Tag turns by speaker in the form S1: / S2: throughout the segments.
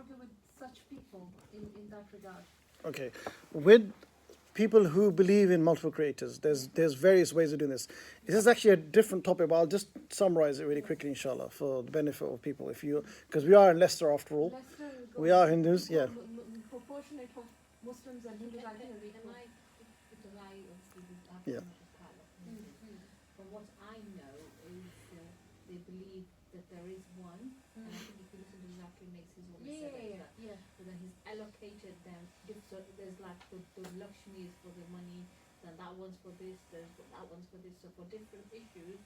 S1: argue with such people in that regard?
S2: Okay, with people who believe in multiple creators, there's various ways of doing this. This is actually a different topic, but I'll just summarize it really quickly, inshallah, for the benefit of people. If you, because we are in Leicester after all,
S1: Leicester
S2: we are Hindus, yeah.
S1: Proportionate of Muslims and Hindus, I think, are equal.
S3: Because I obviously was
S2: Yeah.
S3: From what I know is they believe that there is one, and I think if you listen to Zakir makes his own
S1: Yeah.
S3: so then he's allocated them. So there's like the Lakshmi is for the money, then that one's for this, that one's for this. So for different issues,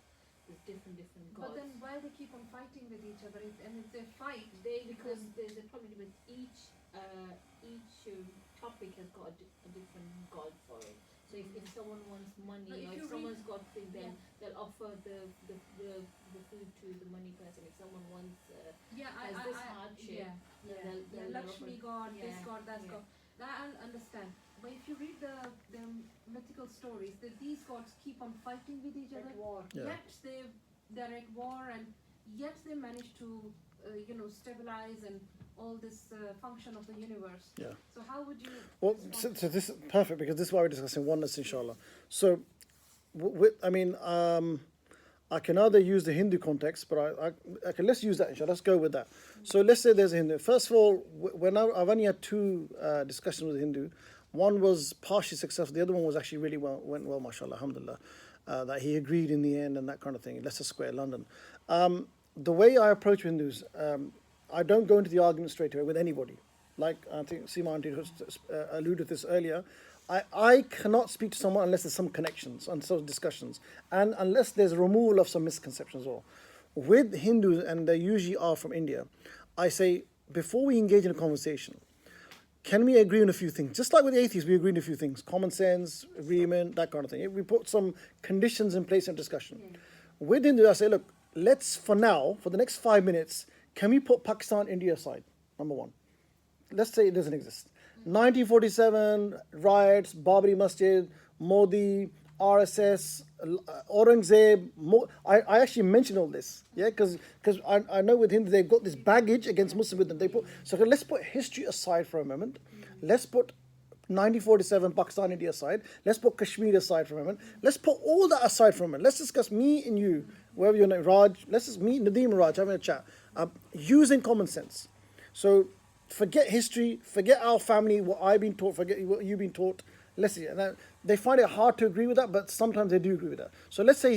S3: there's different gods.
S1: But then why they keep on fighting with each other? And if they fight,
S3: Because there's a problem with each topic has got a different god for it. So if someone wants money,
S1: But if
S3: or
S1: you
S3: if someone's got thing, then they'll offer the food to the money person. If someone wants has this hardship, then they'll
S1: Lakshmi
S3: offer,
S1: god, this god, that
S3: yeah.
S1: god. That I'll understand. But if you read the mythical stories, that these gods keep on fighting with each other.
S2: Yeah.
S1: Yet they're at war, and yet they manage to stabilize and all this function of the universe.
S2: Yeah.
S1: So how would you?
S2: Well,
S1: respond
S2: so this is perfect, because this is why we're discussing oneness, inshallah. So, I can either use the Hindu context, but okay, let's use that, inshallah. Let's go with that. So let's say there's a Hindu. First of all, I've only had two discussions with a Hindu. One was partially successful. The other one was actually went well, mashallah, alhamdulillah. That he agreed in the end and that kind of thing. Leicester Square, London. The way I approach Hindus, I don't go into the argument straight away with anybody. Like I think Seema Auntie alluded to this earlier. I cannot speak to someone unless there's some connections and some discussions, and unless there's a removal of some misconceptions as well. With Hindus, and they usually are from India, I say, before we engage in a conversation, can we agree on a few things? Just like with the atheists, we agree on a few things. Common sense, agreement, that kind of thing. If we put some conditions in place in discussion. With Hindus, I say, look, let's, for now, for the next 5 minutes, can we put Pakistan, India aside? Number one. Let's say it doesn't exist. 1947, riots, Babri Masjid, Modi, RSS, Aurangzeb. I actually mentioned all this, yeah, because I know with Hindu they've got this baggage against Muslim with them. So let's put history aside for a moment. Let's put 1947 Pakistan, India aside. Let's put Kashmir aside for a moment. Let's put all that aside for a minute. Let's discuss me and you, wherever you're, Raj. Let's just meet Nadeem and Raj having a chat, using common sense. So forget history, forget our family, what I've been taught, forget what you've been taught. Let's see. Now, they find it hard to agree with that, but sometimes they do agree with that. So let's say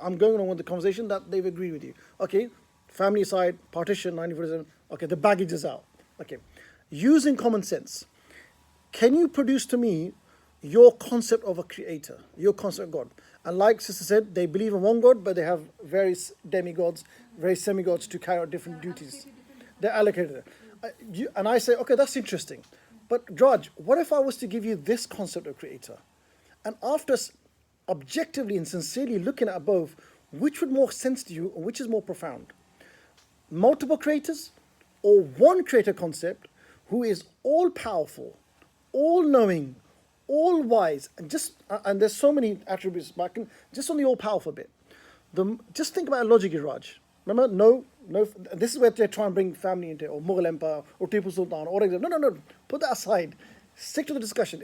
S2: I'm going on with the conversation that they've agreed with you. Okay, family side, partition, 1947. Okay, the baggage is out. Okay, using common sense, can you produce to me your concept of a creator, your concept of God? And like Sister said, they believe in one God, but they have various demigods, various semigods to carry out different duties. They're allocated. And I say, okay, that's interesting. But Raj, what if I was to give you this concept of creator? And after objectively and sincerely looking at both, which would more sense to you, or which is more profound? Multiple creators, or one creator concept who is all powerful, all knowing, all wise, and there's so many attributes, but just on the all powerful bit. Just think about logic, Raj. Remember, no, this is where they try and bring family into it, or Mughal Empire, or Tipu Sultan, or no, put that aside. Stick to the discussion.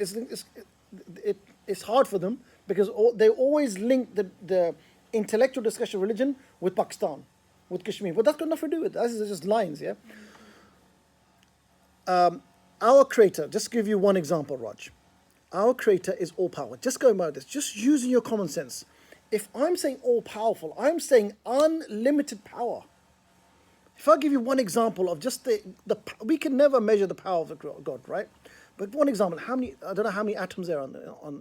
S2: It's hard for them because they always link the intellectual discussion of religion with Pakistan, with Kashmir. But that's got nothing to do with it. That's just lines, yeah? Our creator, just to give you one example, Raj. Our creator is all power. Just go about this. Just using your common sense. If I'm saying all powerful, I'm saying unlimited power. If I give you one example of just we can never measure the power of God, right? But one example, I don't know how many atoms there are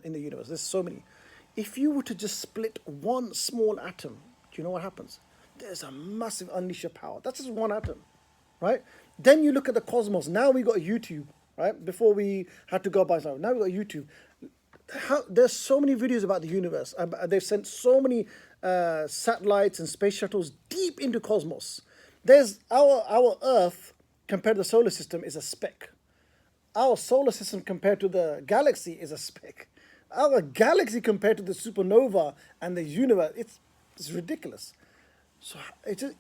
S2: in the universe. There's so many. If you were to just split one small atom, do you know what happens? There's a massive unleash of power. That's just one atom, right? Then you look at the cosmos. Now we got YouTube, right? Before we had to go by something. Now we got YouTube. There's so many videos about the universe. They've sent so many satellites and space shuttles deep into cosmos. There's our Earth compared to the solar system is a speck. Our solar system compared to the galaxy is a speck. Our galaxy compared to the supernova and the universe, it's ridiculous. So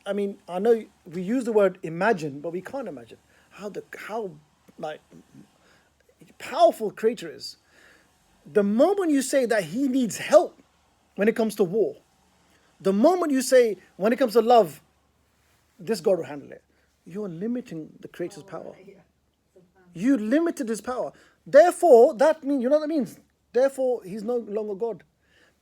S2: I know we use the word imagine, but we can't imagine. how like powerful Creator is. The moment you say that He needs help when it comes to war, the moment you say when it comes to love, this God will handle it, you're limiting the Creator's power.
S3: Yeah.
S2: You limited His power. Therefore, that means, you know what that means? Therefore, He's no longer God.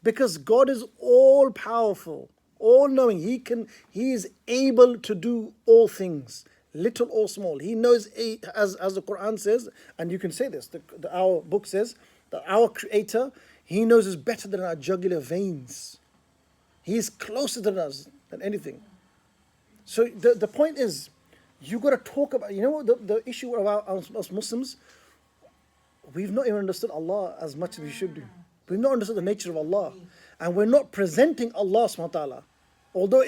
S2: Because God is all powerful, all knowing. He is able to do all things, little or small. He knows, as the Quran says, and you can say this, our book says, that our Creator, He knows us better than our jugular veins. He is closer than us than anything. So the point is, you got to talk about, you know what the issue about us Muslims, we've not even understood Allah as much as we should do. We've not understood the nature of Allah. And we're not presenting Allah subhanahu wa ta'ala. Although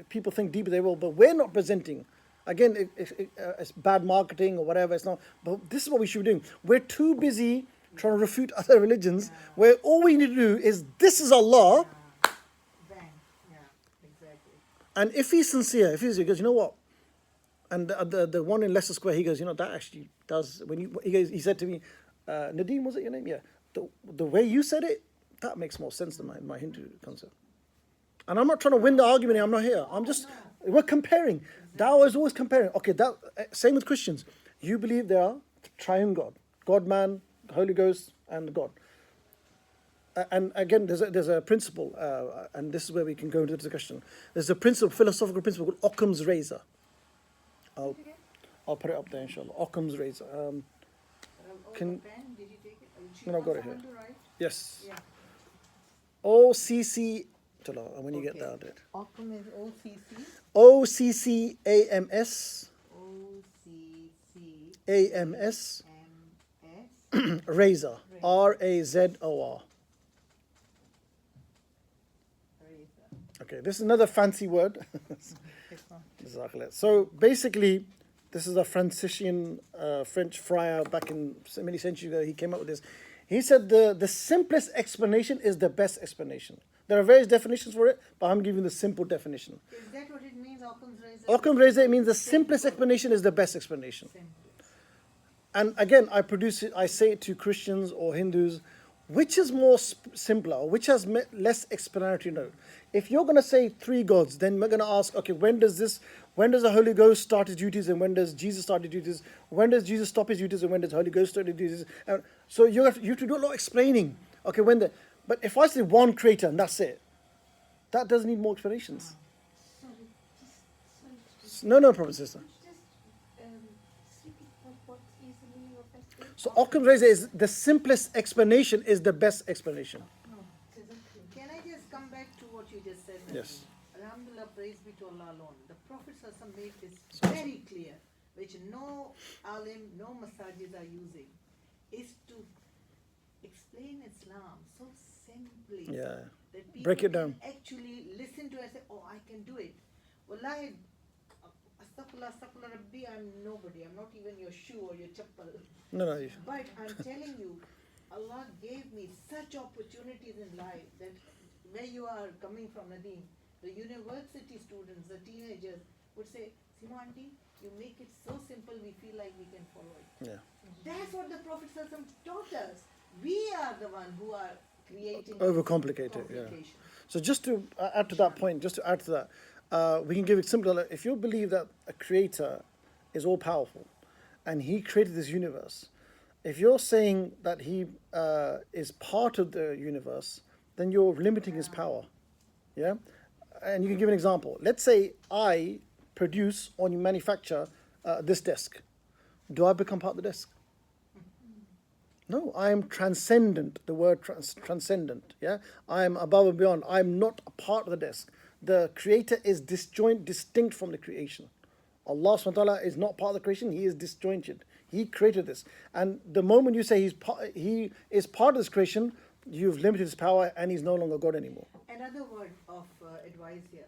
S2: people think deeper they will, but we're not presenting. Again, it's bad marketing or whatever, it's not. But this is what we should be doing. We're too busy trying to refute other religions, where all we need to do is, this is Allah.
S3: Bang. Yeah, exactly.
S2: And if he's sincere, he goes, you know what? And the one in Leicester Square, he goes, you know, that actually does, he said to me, Nadeem, was it your name? Yeah. The way you said it, that makes more sense than my Hindu concept. And I'm not trying to win the argument here, I'm not here. We're comparing. Dawah is always comparing. Okay, same with Christians. You believe there are triune God. God, man, Holy Ghost, and God. And again, there's a principle, and this is where we can go into the discussion. There's a philosophical principle called Occam's razor. I'll put it up there, inshallah. Occam's razor.
S3: Pen, did you take it?
S2: No, I've got it here.
S3: Right?
S2: Yes.
S3: Yeah.
S2: OCC. When you get
S3: Okay.
S2: there, I'll do it.
S3: Occam is
S2: OCCAMS.
S3: OCC
S2: AMS.
S3: MS.
S2: Razor. RAZOR. Okay, this is another fancy word. So basically, this is a Franciscan French friar back in many centuries ago. He came up with this. He said the simplest explanation is the best explanation. There are various definitions for it, but I'm giving the simple definition.
S3: Is that what it means, Occam's razor?
S2: Occam's razor means the simplest explanation is the best explanation. And again, I say it to Christians or Hindus, which is more simpler, which has less explanatory note. If you're going to say three gods, then we're going to ask, okay, when does the Holy Ghost start his duties, and when does Jesus start his duties? When does Jesus stop his duties, and when does the Holy Ghost start his duties? And so you have to do a lot of explaining. Okay, but if I say one creator and that's it, that doesn't need more explanations. No problem, sister. So Occam's razor is the simplest explanation is the best explanation.
S3: Can I just come back to what you just said?
S2: Yes.
S3: Alhamdulillah, praise be to Allah alone. The Prophet ﷺ made this very clear, which no alim, no masajid are using, is to explain Islam so simply
S2: Yeah.
S3: that people
S2: Break it
S3: can
S2: down.
S3: actually listen to it and say, oh, I can do it. Wallahi, astaghfirullah, Rabbi, I'm nobody. I'm not even your shoe or your chappal.
S2: No.
S3: But I'm telling you, Allah gave me such opportunities in life that where you are coming from, Nadeem, the university students, the teenagers would say, Sima auntie, you make it so simple we feel like we can follow it.
S2: Yeah.
S3: That's what the Prophet ﷺ taught us. We are the one who are creating
S2: Overcomplicated, yeah.
S3: complication.
S2: So just to add to that point, we can give it simple. If you believe that a creator is all powerful and he created this universe, if you're saying that he is part of the universe, then you're limiting his power. Yeah? And you can give an example. Let's say I produce or manufacture this desk. Do I become part of the desk? No, I am transcendent. The word transcendent. Yeah, I am above and beyond. I am not a part of the desk. The creator is distinct from the creation. Allah subhanahu wa ta'ala is not part of the creation. He is disjointed. He created this. And the moment you say he is part of this creation, you've limited his power and he's no longer God anymore.
S3: Another word of advice here,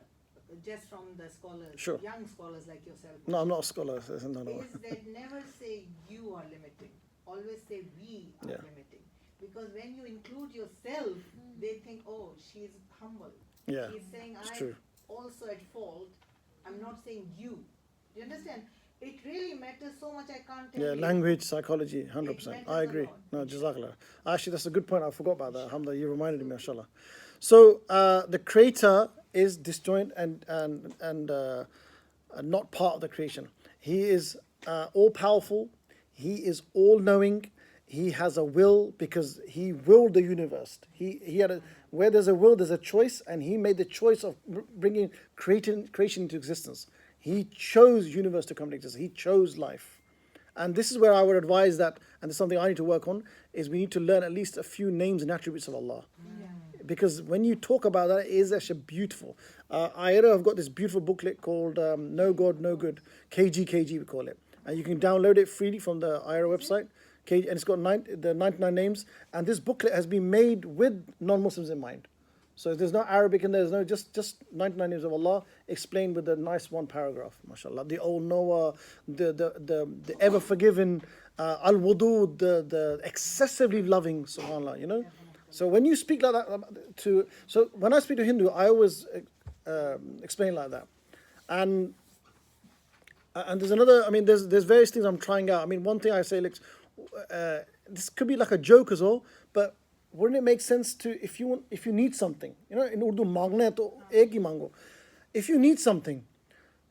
S3: just from the scholars,
S2: Sure.
S3: young scholars like yourself.
S2: No, I'm not a scholar. No.
S3: Is that never say you are limiting. Always say we are
S2: Yeah.
S3: limiting. Because when you include yourself, they think, oh, she's humble.
S2: Yeah,
S3: She's saying,
S2: it's
S3: I'm
S2: true.
S3: also at fault. I'm not saying you. Do you understand? it really matters so much, I can't tell
S2: Yeah,
S3: you.
S2: language, psychology, 100%.
S3: matters
S2: I
S3: a
S2: agree.
S3: lot.
S2: No, Jazakallah. Actually, that's a good point. I forgot about that. Alhamdulillah, you reminded me, mashallah. So, the creator is disjoint and not part of the creation. He is all powerful, he is all knowing, he has a will because he willed the universe. He had where there's a will, there's a choice, and he made the choice of bringing creation into existence. He chose universe to come into existence. He chose life. And this is where I would advise that, and this is something I need to work on, is we need to learn at least a few names and attributes of Allah. Because when you talk about that, it is actually beautiful. IRA have got this beautiful booklet called No God, No Good, KG we call it. And you can download it freely from the IRA website. And it's got the 99 names. And this booklet has been made with non-Muslims in mind. So there's no Arabic and there's no just 99 names of Allah explained with a nice one paragraph, mashallah. The all-knower, the ever forgiven, al-wudud, the excessively loving, subhanAllah, you know. So when you speak like that so when I speak to Hindu, I always explain like that. And there's another, I mean, there's various things I'm trying out. I mean, one thing I say, like, this could be like a joke as well, but wouldn't it make sense to, if you need something, you know, in Urdu, मांगना है तो एक ही मांगो. If you need something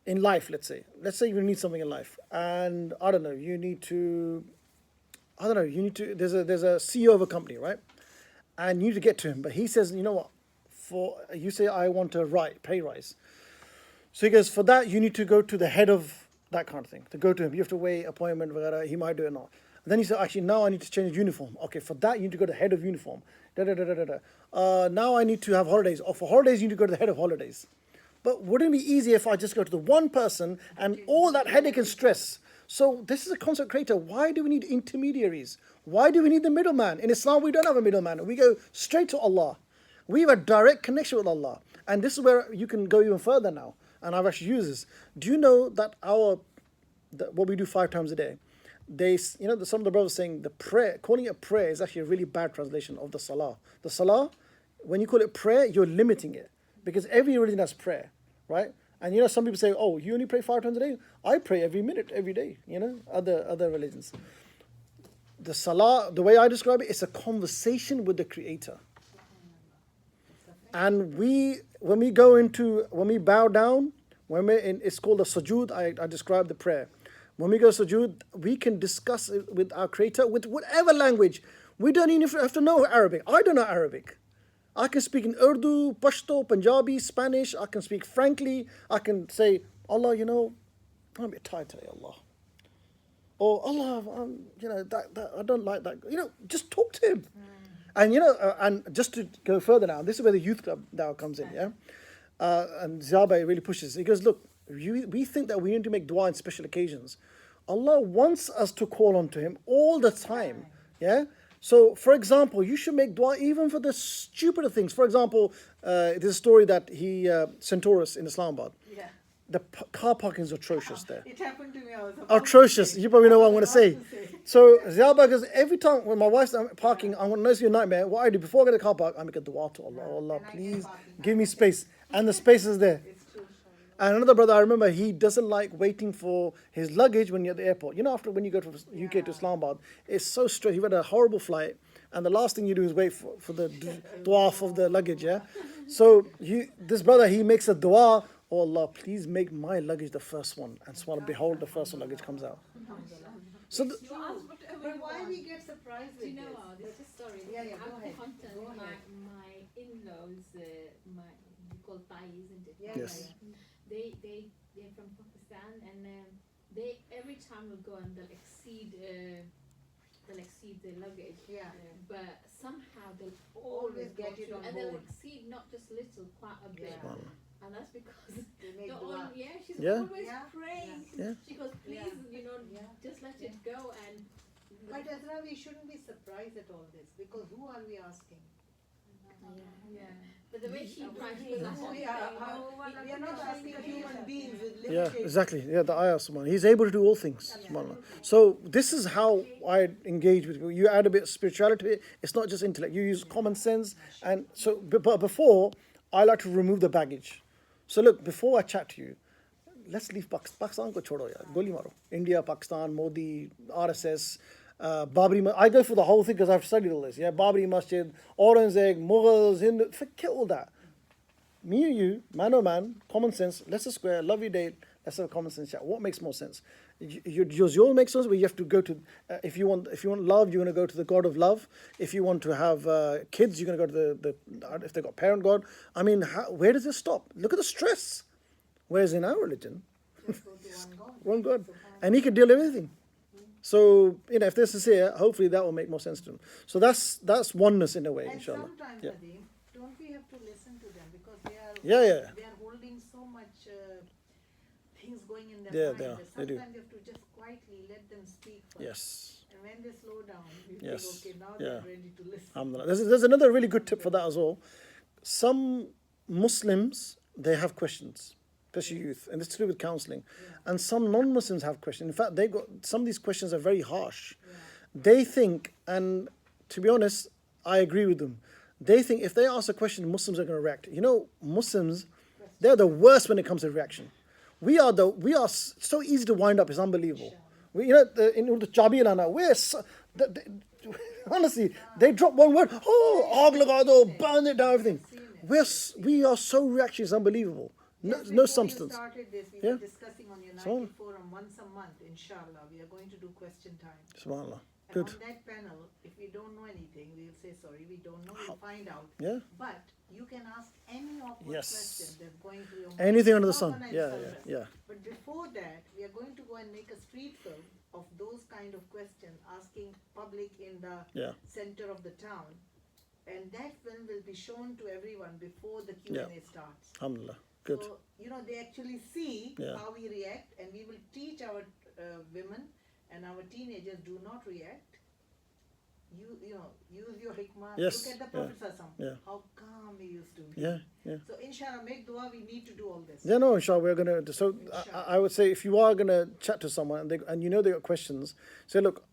S2: in life, let's say you need something in life, and I don't know, you need to, there's a CEO of a company, right? And you need to get to him, but he says, you know what, you say, I want a pay rise. So he goes, for that, you need to go to the head of that kind of thing, to go to him. You have to weigh appointment, whatever, he might do it or not. And then he said, actually, now I need to change uniform. Okay, for that, you need to go to the head of uniform. Now I need to have holidays. Or for holidays, you need to go to the head of holidays. But wouldn't it be easier if I just go to the one person and all that headache and stress? So this is a concept creator. Why do we need intermediaries? Why do we need the middleman? In Islam, we don't have a middleman. We go straight to Allah. We have a direct connection with Allah. And this is where you can go even further now. And I've actually used this. Do you know that what we do 5 times a day, some of the brothers saying the prayer, calling it prayer is actually a really bad translation of the salah. The salah, when you call it prayer, you're limiting it. Because every religion has prayer, right? And some people say, oh, you only pray 5 times a day? I pray every minute, every day, other religions. The salah, the way I describe it, it's a conversation with the Creator. And when we bow down, it's called a sujood, I describe the prayer. When we go sujood, we can discuss it with our Creator with whatever language. We don't even have to know Arabic. I don't know Arabic. I can speak in Urdu, Pashto, Punjabi, Spanish. I can speak frankly. I can say, Allah, I'm a bit tired today, Allah. Or Allah, I don't like that. Just talk to him. And and just to go further now, this is where the youth club now comes in, yeah. And Ziabai really pushes. He goes, look, we think that we need to make dua on special occasions. Allah wants us to call on to Him all the time, yeah. So, for example, you should make dua even for the stupider things. For example, there's a story that Centaurus in Islamabad.
S3: Yeah.
S2: The car parking is atrocious there.
S3: It happened to me also.
S2: Atrocious. You probably know what I'm going to say. So Ziaba goes, every time when my wife's parking, I'm going to know it's your nightmare. What I do before I get to the car park, I make a dua to Allah. Oh Allah, please give me space. And the space is there.
S3: It's true.
S2: And another brother, I remember, he doesn't like waiting for his luggage when you're at the airport. After when you go from UK to Islamabad, it's so stressed. You've had a horrible flight, and the last thing you do is wait for the dua of the luggage, yeah? So this brother, he makes a dua, oh Allah, please make my luggage the first one. And subhanAllah, behold, the first one luggage comes out. So
S3: But why we get surprised with
S4: Do you know
S3: this?
S4: this is sorry.
S3: Yeah, go
S4: Out of
S3: ahead.
S4: content,
S3: Go ahead.
S4: my in-laws, we call Thai, isn't it?
S3: Yeah,
S2: Yes.
S4: They're from Pakistan, and they every time will go and they'll exceed the luggage.
S3: Yeah.
S4: But somehow they'll
S3: Always
S4: always
S3: get
S4: go
S3: it
S4: through,
S3: on
S4: and they'll
S3: board.
S4: exceed not just little, quite a bit.
S3: Yeah.
S4: And that's because
S3: They make
S4: the
S3: dua.
S4: she's
S2: Yeah.
S4: always
S3: Yeah.
S4: praying.
S2: Yeah.
S4: She goes, please,
S3: Yeah.
S4: just let it go. And
S3: But Azra, we shouldn't be surprised at all this because who are we asking?
S4: yeah. But the way she prays, she goes,
S3: We are not asking human beings with
S2: yeah,
S3: limited.
S2: exactly. Yeah, the ayah, subhanAllah. He's able to do all things, subhanAllah. So this is how I engage with people. You add a bit of spirituality to it. It's not just intellect. You use common sense. And so, but before, I like to remove the baggage. So look, before I chat to you, let's leave Pakistan ko chodo yaar, goli maro. India, Pakistan, Modi, RSS, Babri. I go for the whole thing because I've studied all this. Yeah, Babri Masjid, Aurangzeb, Mughals, Hindu. Forget all that. Me and you, man oh man, common sense. Let's a square, love your date. Let's have a common sense chat. What makes more sense? Yours makes sense, but you have to go to. If you want love, you're going to go to the God of love. If you want to have kids, you're going to go to the if they got parent God. I mean, where does it stop? Look at the stress. Whereas in our religion,
S3: Just go to one God.
S2: one God, and He can deal with everything. So if they're sincere, hopefully that will make more sense to them. So that's oneness in a way,
S3: And
S2: inshallah.
S3: sometimes,
S2: Yeah.
S3: Nadeem, don't we have to listen to them because they are
S2: Yeah.
S3: they are holding so much things going in their
S2: Yeah,
S3: mind
S2: they are.
S3: that
S2: They do.
S3: sometimes you have to just quietly let them speak first.
S2: Yes.
S3: And when they slow down, we
S2: Yes.
S3: think, okay, now
S2: Yeah.
S3: they're ready to listen.
S2: Alhamdulillah. There's another really good tip for that as well. Some Muslims, they have questions, especially youth, and it's to do with counseling. And some non-Muslims have questions. In fact, some of these questions are very harsh. They think, and to be honest, I agree with them. They think if they ask a question, Muslims are going to react. Muslims, they're the worst when it comes to reaction. We are so easy to wind up. It's unbelievable. In Urdu, chabi lana, honestly, they drop one word. Oh, aag laga do, burn it down, everything. We are so reactionary. It's unbelievable. No
S3: Just before
S2: substance.
S3: You started this, we
S2: Yeah.
S3: were discussing on United
S2: So-
S3: Forum once a month, inshallah. We are going to do question time.
S2: Subhanallah.
S3: And
S2: Good.
S3: on that panel, if we don't know anything, we'll say sorry, we don't know, we'll find out.
S2: Yeah.
S3: But you can ask any awkward
S2: Yes.
S3: question that's going through your mind.
S2: Anything under the
S3: Not
S2: sun.
S3: gonna
S2: Yeah,
S3: insult us.
S2: yeah.
S3: But before that, we are going to go and make a street film of those kind of questions, asking public in the
S2: Yeah.
S3: center of the town. And that film will be shown to everyone before the Q&A starts.
S2: Alhamdulillah. Good.
S3: So, they actually see
S2: Yeah.
S3: how we react, and we will teach our women and our teenagers, do not react. Use your hikmah.
S2: Yes,
S3: Look at the
S2: yeah,
S3: Prophet Sallallahu
S2: yeah.
S3: how calm he used to be.
S2: Yeah, yeah.
S3: So inshallah, make dua, we need to do all this.
S2: Yeah, no, inshallah, we're going to. So I would say if you are going to chat to someone and they got questions, say, look,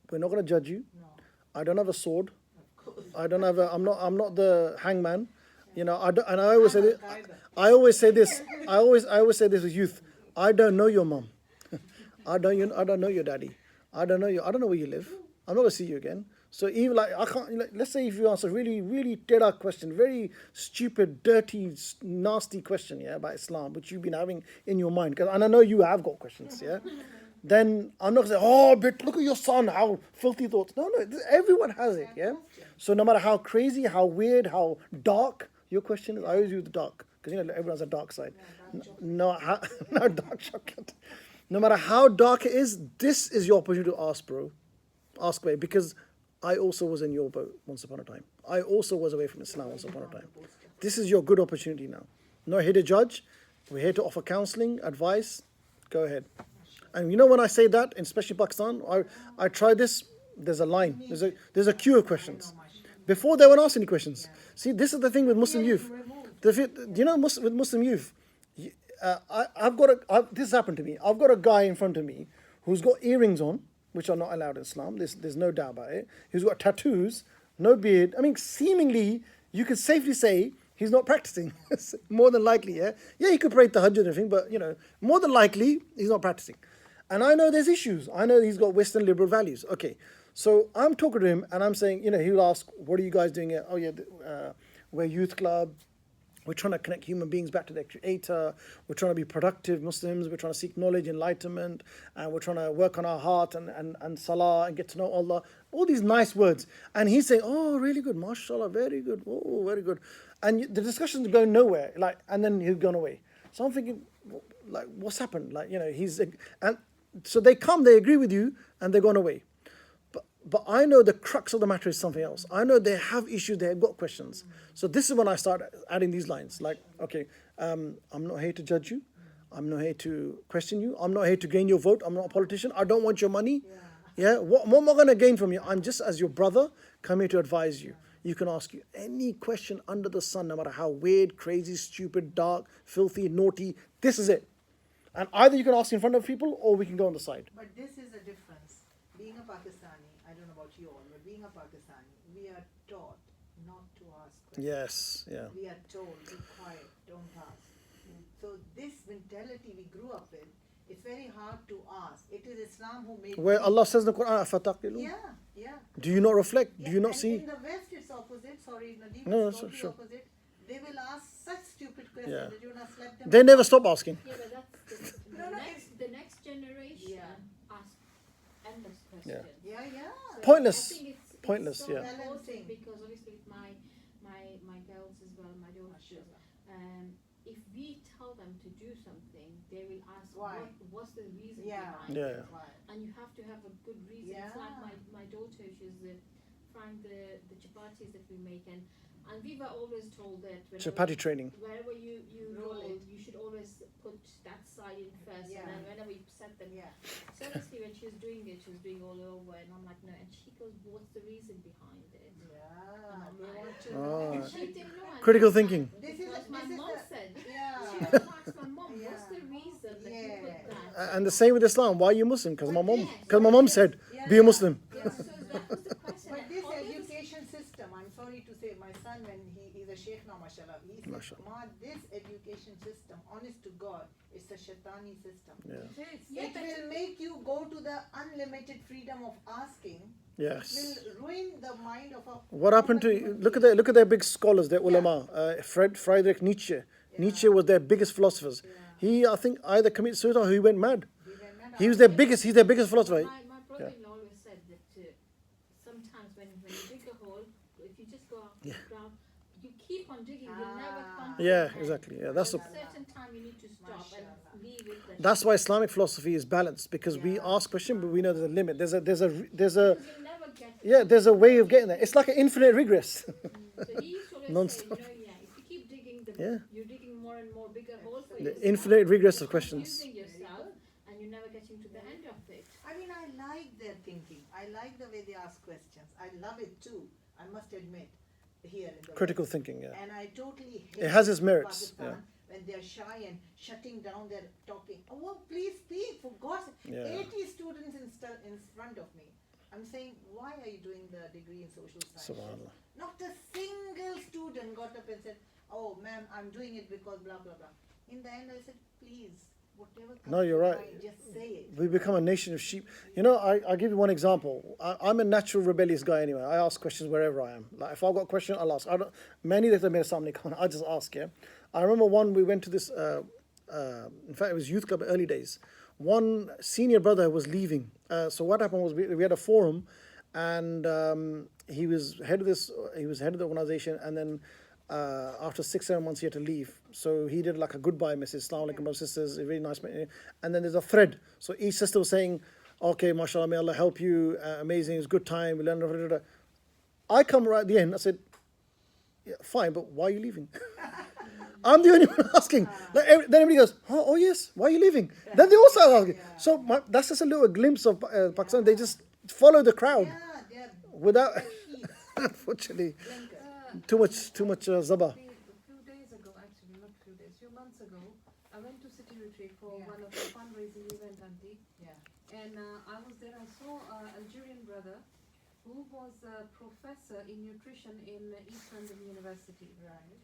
S2: we're not going to judge you.
S3: No,
S2: I don't have a sword.
S3: of course.
S2: I don't have I'm not the hangman. And I always say
S3: I'm
S2: this.
S3: Al-Qaeda.
S2: I always say this. I always say this with youth. I don't know your mom. I don't know your daddy. I don't know where you live. I'm not going to see you again. So even I can't. Let's say if you ask a really, really dead-out question, very stupid, dirty, nasty question, about Islam, which you've been having in your mind, and I know you have got questions, then I'm not going to say, oh, but look at your son, how filthy thoughts. No, everyone has it, So no matter how crazy, how weird, how dark your question is, I always use the dark, because everyone has a dark side. No, dark chocolate. No matter how dark it is, this is your opportunity to ask, bro. Ask away, because I also was in your boat once upon a time. I also was away from Islam once upon a time. This is your good opportunity now. Not here to judge. We're here to offer counseling, advice. Go ahead. And when I say that, especially Pakistan, I try this. There's a line. There's a queue of questions. Before they won't ask any questions. See, this is the thing with Muslim youth. With Muslim youth, this happened to me. I've got a guy in front of me who's got earrings on, which are not allowed in Islam. There's no doubt about it. He's got tattoos, no beard. I mean, seemingly, you could safely say he's not practicing. More than likely, Yeah, he could pray tahajjud and everything, but, more than likely, he's not practicing. And I know there's issues. I know he's got Western liberal values. Okay, so I'm talking to him, and I'm saying, he'll ask, what are you guys doing here? Oh, yeah, we're youth club. We're trying to connect human beings back to their creator. We're trying to be productive Muslims. We're trying to seek knowledge, enlightenment. And we're trying to work on our heart and salah and get to know Allah. All these nice words. And he's saying, oh, really good. MashaAllah, very good. Oh, very good. And the discussion's going nowhere. And then he's gone away. So I'm thinking, what's happened? And so they come, they agree with you, and they're gone away. But I know the crux of the matter is something else. I know they have issues, they have got questions. So this is when I start adding these lines. Okay, I'm not here to judge you. I'm not here to question you. I'm not here to gain your vote. I'm not a politician. I don't want your money. What am I going to gain from you? I'm just as your brother, come here to advise you. You can ask you any question under the sun, no matter how weird, crazy, stupid, dark, filthy, naughty. This is it. And either you can ask in front of people or we can go on the side.
S3: But this is a difference. Being a Pakistani, I don't know about you all, but being a Pakistani, we are taught not to ask questions.
S2: Yes, yeah.
S3: We are told, be quiet, don't ask. So this mentality society we grew up with, it's very hard to ask. It is Islam who made
S2: Where
S3: me.
S2: Allah says in the Quran, "Afataqilun?"
S3: Yeah, yeah.
S2: Do you not reflect? Do
S3: Yeah,
S2: you not
S3: and
S2: see?
S3: in the West, it's opposite. Sorry, Nadeem,
S2: No,
S3: it's
S2: so
S3: totally
S2: sure.
S3: opposite. They will ask such stupid questions
S2: Yeah.
S3: that you not slept them.
S2: They never stop asking.
S4: Yeah, but that's the,
S3: No, no,
S4: the next generation
S3: Yeah.
S4: ask endless questions.
S3: Yeah, yeah.
S4: So
S2: Pointless.
S4: I think it's
S2: Pointless,
S4: so
S2: yeah.
S4: important
S3: Balancing.
S4: because obviously with my girls as well, my daughters, if we tell them to do something, they will ask
S3: Why?
S4: what's the reason
S3: Yeah.
S4: behind
S2: Yeah.
S4: it.
S3: Why?
S4: And you have to have a good reason. It's like
S3: Yeah.
S4: my daughter, she's frying the chapatis that we make, and we were always told that
S2: Chapati training.
S4: wherever you
S3: Roll
S4: roll,
S3: it.
S4: you should always put that side in first,
S3: Yeah.
S4: and then whenever you set them.
S3: Yeah.
S4: So obviously when she was doing it, she was doing all over, and I'm like, no. And she goes, what's the reason behind it?
S3: Yeah.
S4: I'm
S3: They
S4: like,
S3: want to
S2: Oh.
S3: know.
S4: And she didn't know. And
S2: Critical
S4: I'm like,
S2: thinking.
S3: This is
S4: because my
S3: this is
S4: mom
S3: the-
S4: said. She
S3: Yeah.
S4: had to ask my mom, what's
S3: Yeah.
S4: the reason that you put
S3: Yeah.
S4: that?
S2: And the same with Islam. Why are you Muslim? Because my mom.
S4: Yes.
S2: Because my mom said, "Be a Muslim."
S3: Yeah.
S4: So that was the question.
S3: But
S4: and
S3: this
S4: all this-
S3: education system, I'm sorry to say, my son, when he is a sheikh now, mashallah, he said,
S2: Mashallah.
S3: Ma, this education system, honest to God, it's a shaitani system.
S2: Yeah.
S1: It is.
S4: Yeah,
S3: It
S4: but-
S3: will make you go to the unlimited freedom of asking.
S2: Yes.
S3: It will ruin the mind of a.
S2: What happened to
S3: human
S2: look at
S3: being.
S2: their big scholars, their ulama, Friedrich Nietzsche. Nietzsche was their biggest philosophers. He, I think, either committed suicide or he went mad.
S3: He went mad
S2: He was
S3: after-
S2: their biggest. He's their biggest philosopher.
S4: My brother-in-law always said that sometimes when you dig a hole, if you just go out to the ground, you keep on digging, you'll never come to
S2: Yeah,
S4: the end.
S2: exactly. Yeah, that's
S4: At
S2: the.
S4: a certain time you need to stop and leave it.
S2: That's why Islamic philosophy is balanced because we
S3: Yeah.
S2: ask questions, but we know there's a limit. There's a
S4: Because you'll never get.
S2: yeah. There's a way of getting there. It's like an infinite regress.
S4: So he used to always
S2: Non-stop.
S4: say, if you keep digging,
S2: Yeah.
S4: you're digging more and more bigger hole for
S2: The
S4: yourself.
S2: infinite regress of
S4: You're
S2: questions.
S4: confusing yourself, and you're never getting to the end of it.
S3: I mean, I like their thinking. I like the way they ask questions. I love it too, I must admit, here in the
S2: Critical
S3: West.
S2: thinking. Yeah.
S3: And I totally hate
S2: It has its merits,
S3: Pakistan when they're shy and shutting down their talking. Oh, well, please speak, for God's sake.
S2: Yeah.
S3: 80 students in front of me. I'm saying, why are you doing the degree in social science?
S2: Subhanallah.
S3: Not a single student got up and said, oh, ma'am, I'm doing it because blah, blah, blah. In the end, I said, please, whatever comes
S2: No, you're
S3: to
S2: right.
S3: mind, just say it.
S2: We become a nation of sheep. You know, I'll give you one example. I'm a natural rebellious guy anyway. I ask questions wherever I am. Like if I've got a question, I'll ask. Many that made something, I just ask. Yeah. I remember one we went to this. In fact, it was youth club early days. One senior brother was leaving. So what happened was we had a forum, and he was head of this. He was head of the organization, and then. After 6-7 months, he had to leave. So he did like a goodbye message. Assalamu alaikum, brothers and sisters. A really nice. And then there's a thread. So each sister was saying, okay, mashallah, may Allah help you. Amazing. It was a good time. We learned. I come right at the end. I said, yeah, fine, but why are you leaving? I'm the only one asking. Like, then everybody goes, oh yes, why are you leaving? Then they also are asking. So that's just a little glimpse of Pakistan. They just follow the crowd
S3: Yeah, they're
S2: without,
S3: sheep.
S2: unfortunately,
S3: Blinkers.
S2: too much zaba.
S1: A few days ago, actually, not few days, few months ago, I went to City Retreat for
S3: Yeah.
S1: one of the fundraising event, Auntie.
S3: Yeah.
S1: And I was there, I saw an Algerian brother who was a professor in nutrition in East London University.
S3: Right.